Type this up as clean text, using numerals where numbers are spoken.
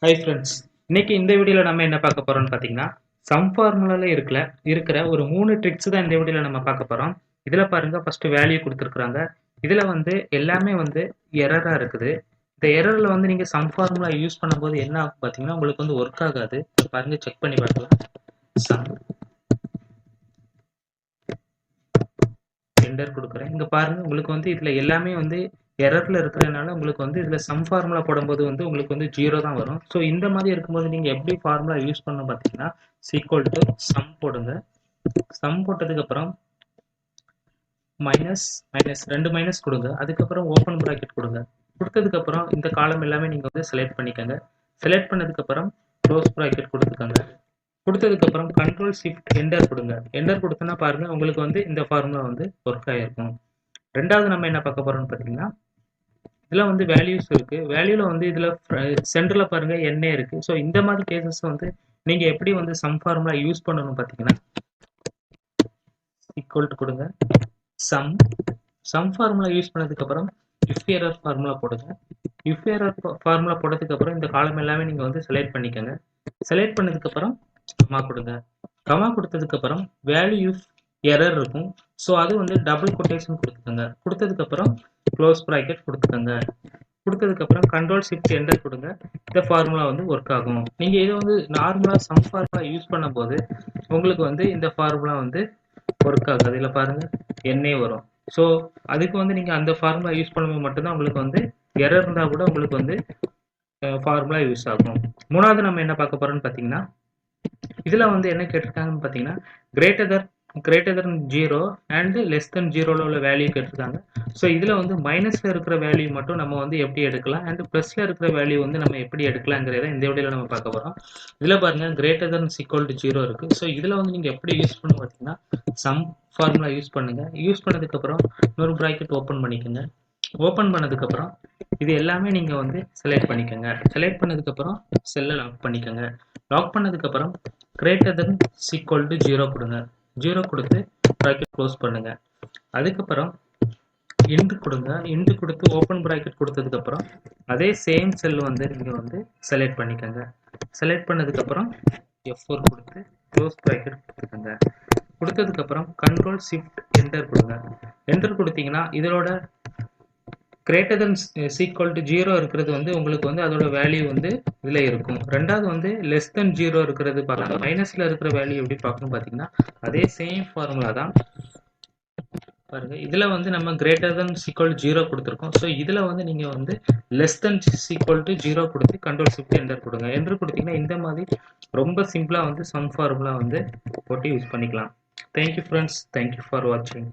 Hi friends, இன்னைக்கு இந்த வீடியோவில் நம்ம என்ன பார்க்க போறோம்னு பார்த்தீங்கன்னா சம் ஃபார்முலால இருக்கிற ஒரு 3 ட்ரிக்ஸ் தான் இந்த வீடியோவில் நம்ம பார்க்க போறோம். இதில் பாருங்க, ஃபர்ஸ்ட் வேல்யூ கொடுத்துருக்குறாங்க. இதில் வந்து எல்லாமே வந்து எரராக இருக்குது. இந்த எரரில் வந்து நீங்கள் சம் ஃபார்முலா யூஸ் பண்ணும்போது என்ன ஆகும் பார்த்தீங்கன்னா உங்களுக்கு வந்து ஒர்க் ஆகாது. பாருங்க, செக் பண்ணி பார்க்கலாம். சம் என்டர் கொடுக்குறேன். இங்கே பாருங்க, உங்களுக்கு வந்து இதில் எல்லாமே வந்து எரர்ல இருக்கிறதுனால உங்களுக்கு வந்து இதில் சம் ஃபார்முலா போடும்போது வந்து உங்களுக்கு வந்து 0 தான் வரும். ஸோ இந்த மாதிரி இருக்கும்போது நீங்கள் எப்படி ஃபார்முலா யூஸ் பண்ணணும் பார்த்தீங்கன்னா சீக்வல் டு சம் போடுங்க. சம் போட்டதுக்கப்புறம் மைனஸ் மைனஸ் 2 மைனஸ் கொடுங்க. அதுக்கப்புறம் ஓப்பன் ப்ராக்கெட் கொடுங்க. கொடுத்ததுக்கப்புறம் இந்த காலம் எல்லாமே நீங்கள் வந்து செலக்ட் பண்ணிக்கோங்க. செலக்ட் பண்ணதுக்கப்புறம் க்ளோஸ் ப்ராக்கெட் கொடுத்துக்கோங்க. கொடுத்ததுக்கப்புறம் கண்ட்ரோல் ஷிஃப்ட் என்டர் கொடுங்க. என்டர் கொடுத்தோன்னா பாருங்க, உங்களுக்கு வந்து இந்த ஃபார்முலா வந்து ஒர்க் ஆகிருக்கும். ரெண்டாவது நம்ம என்ன பார்க்க போறோம்னு பார்த்தீங்கன்னா இதில் வந்து வேல்யூஸ் இருக்கு. வேல்யூல வந்து இதில் சென்டரில் பாருங்க எண்ணே இருக்கு. ஸோ இந்த மாதிரி கேசஸ் வந்து நீங்க எப்படி வந்து சம் ஃபார்முலா யூஸ் பண்ணணும் பார்த்தீங்கன்னா ஈக்குவல் டு கொடுங்க. சம் சம் ஃபார்முலா யூஸ் பண்ணதுக்கு அப்புறம் இஃப் எரர் ஃபார்முலா போடுங்க. இஃப் எரர் ஃபார்முலா போட்டதுக்கு அப்புறம் இந்த காலம் எல்லாமே நீங்க வந்து செலக்ட் பண்ணிக்கோங்க. செலக்ட் பண்ணதுக்கு அப்புறம் கமா கொடுங்க. கமா கொடுத்ததுக்கு அப்புறம் வேல்யூ இஃப் எரர் இருக்கும். ஸோ அது வந்து டபுள் கொட்டேஷன் கொடுத்துக்கோங்க. கொடுத்ததுக்கு அப்புறம் க்ளோஸ் ப்ராக்கெட் கொடுத்துக்கோங்க. கொடுத்ததுக்கப்புறம் கண்ட்ரோல் ஷிஃப்ட் என்டர் கொடுங்க. இந்த ஃபார்முலா வந்து ஒர்க் ஆகும். நீங்கள் இதை வந்து நார்மலாக சம் ஃபார்முலா யூஸ் பண்ணும்போது உங்களுக்கு வந்து இந்த ஃபார்முலா வந்து ஒர்க் ஆகாது. இதில் பாருங்க எண்ணே வரும். ஸோ அதுக்கு வந்து நீங்கள் அந்த ஃபார்முலா யூஸ் பண்ணும்போது மட்டும்தான் உங்களுக்கு வந்து எரர் இருந்தால் கூட உங்களுக்கு வந்து ஃபார்முலா யூஸ் ஆகும். மூணாவது நம்ம என்ன பார்க்க போறோம்னு பார்த்தீங்கன்னா இதில் வந்து என்ன கேட்டிருக்காங்கன்னு பார்த்தீங்கன்னா greater than 0 and less than 0ல உள்ள வேல்யூ கேட்டிருக்காங்க. ஸோ இதில் வந்து மைனஸில் இருக்கிற வேல்யூ மட்டும் நம்ம வந்து எப்படி எடுக்கலாம் அண்ட் ப்ளஸில் இருக்கிற வேல்யூ வந்து நம்ம எப்படி எடுக்கலாங்கிறத இந்த வீடியோவில் நம்ம பார்க்க போகிறோம். இதில் பாருங்க கிரேட்டர் தன் ஈக்குவல் டு 0 இருக்குது. ஸோ இதில் வந்து நீங்கள் எப்படி யூஸ் பண்ண பார்த்தீங்கன்னா சம் ஃபார்முலா யூஸ் பண்ணுங்கள். யூஸ் பண்ணதுக்கப்புறம் இன்னொரு ப்ராக்கெட் ஓப்பன் பண்ணிக்கோங்க. ஓப்பன் பண்ணதுக்கப்புறம் இது எல்லாமே நீங்கள் வந்து செலக்ட் பண்ணிக்கோங்க. செலக்ட் பண்ணதுக்கப்புறம் செல்லை லாக் பண்ணிக்கோங்க. லாக் பண்ணதுக்கப்புறம் கிரேட்டர் தன் ஈக்குவல் டு 0 கொடுங்க. 0 கொடுத்து ப்ராக்கெட் க்ளோஸ் பண்ணுங்க. அதுக்கப்புறம் இன்ட் கொடுங்க. இன்ட் கொடுத்து ஓப்பன் ப்ராக்கெட் கொடுத்ததுக்கப்புறம் அதே சேம் செல் வந்து நீங்கள் வந்து செலக்ட் பண்ணிக்கோங்க. செலக்ட் பண்ணதுக்கப்புறம் F4 கொடுத்து க்ளோஸ் ப்ராக்கெட் கொடுத்துக்கோங்க. கொடுத்ததுக்கப்புறம் கண்ட்ரோல் ஷிஃப்ட் என்டர் கொடுங்க. என்டர் கொடுத்தீங்கன்னா இதோட கிரேட்டர் தன் ஈக்குவல் டு 0 இருக்கிறது வந்து உங்களுக்கு வந்து அதோட வேல்யூ வந்து இதில் இருக்கும். ரெண்டாவது வந்து லெஸ் தென் 0 இருக்கிறது பார்க்கலாம். மைனஸில் இருக்கிற வேல்யூ எப்படி பார்க்கணும் பார்த்தீங்கன்னா அதே சேம் ஃபார்முலா தான் பாருங்க. இதில் வந்து நம்ம கிரேட்டர் தன் ஈக்குவல் 0 கொடுத்துருக்கோம். ஸோ இதில் வந்து நீங்கள் வந்து லெஸ் தென் ஈக்குவல் டு 0 கொடுத்து கண்ட்ரோல் ஷிஃப்ட் என்டர் கொடுங்க. என்டர் கொடுத்தீங்கன்னா இந்த மாதிரி ரொம்ப சிம்பிளாக வந்து சம் ஃபார்முலா வந்து போட்டு யூஸ் பண்ணிக்கலாம். தேங்க்யூ ஃப்ரெண்ட்ஸ், தேங்க்யூ ஃபார் வாட்சிங்.